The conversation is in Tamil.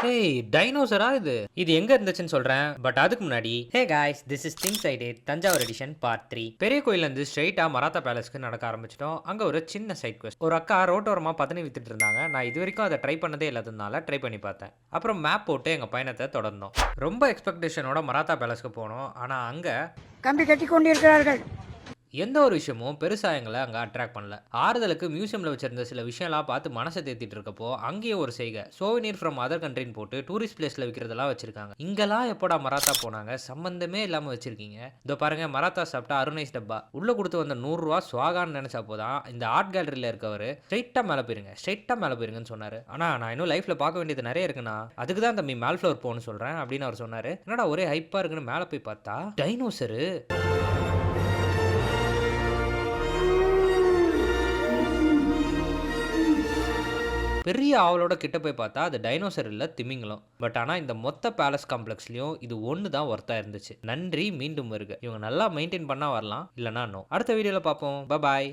ஏய் டைனோசரா இது இது எங்க இருந்துச்சுன்னு சொல்றேன். பட் அதுக்கு முன்னாடி hey guys this is things I did Thanjavur edition part 3. பெரிய கோயில்ல இருந்து ஸ்ட்ரைட்டா மராத்தா பேலஸ்க்கு நடக்க ஆரம்பிச்சிட்டோம். அங்க ஒரு சின்ன சைட் குவெஸ்ட். ஒரு அக்கா ரோட்டோரமா பதனி வித்துட்டு இருந்தாங்க. நான் இது வரைக்கும் அதை ட்ரை பண்ணதே இல்லாததுனால ட்ரை பண்ணி பார்த்தேன். அப்புறம் மேப் போட்டு எங்க பயணத்தை தொடர்ந்தோம். ரொம்ப எக்ஸ்பெக்டேஷனோட மராத்தா பேலஸ்க்கு போனோம். ஆனா அங்க கம்பி கட்டி கொண்டிருக்கிறார்கள். எந்த ஒரு விஷயமும் பெருசா எங்களை அங்கே அட்ராக்ட் பண்ணல. ஆறுதலுக்கு மியூசியமில் வச்சிருந்த சில விஷயம்லாம் பார்த்து மனசை தேத்திட்டு இருக்கப்போ அங்கேயே ஒரு செய்கை சோவினியர் ஃப்ரம் அதர் கண்ட்ரின்னு போட்டு டூரிஸ்ட் பிளேஸில் விற்கிறதெல்லாம் வச்சிருக்காங்க. இங்கெல்லாம் எப்போடா மராத்தா போனாங்க, சம்பந்தமே இல்லாமல் வச்சிருக்கீங்க. இதோ பாருங்க, மராத்தா சாப்பிட்டா அருணைஸ் டப்பா உள்ள கொடுத்து வந்த 100 ரூபா சுவாகான்னு நினைச்சா போதான் இந்த ஆர்ட் கேலரியில் இருக்கவர் ஸ்ட்ரைட்டாக மேலே போயிருங்கன்னு சொன்னார். ஆனால் நான் இன்னும் லைஃப்பில் பார்க்க வேண்டியது நிறைய இருக்குண்ணா, அதுக்கு தான் தம்பி மேல் ஃப்ளோர் போகணும்னு சொல்கிறேன் அப்படின்னு அவர் சொன்னார். என்னடா ஒரே ஹைப்பாக இருக்குன்னு மேலே போய் பார்த்தா டைனோசரு. பெரிய ஆவலோட கிட்ட போய் பார்த்தா அது டைனோசர் இல்ல, திமிங்கலம். பட் ஆனால் இந்த மொத்த பேலஸ் காம்ப்ளெக்ஸ்லயும் இது ஒன்று தான் ஒர்த்தா இருந்துச்சு. நன்றி, மீண்டும் வருக. இவங்க நல்லா மெயின்டைன் பண்ணா வரலாம், இல்லைனா நோ. அடுத்த வீடியோல பார்ப்போம். பாய்.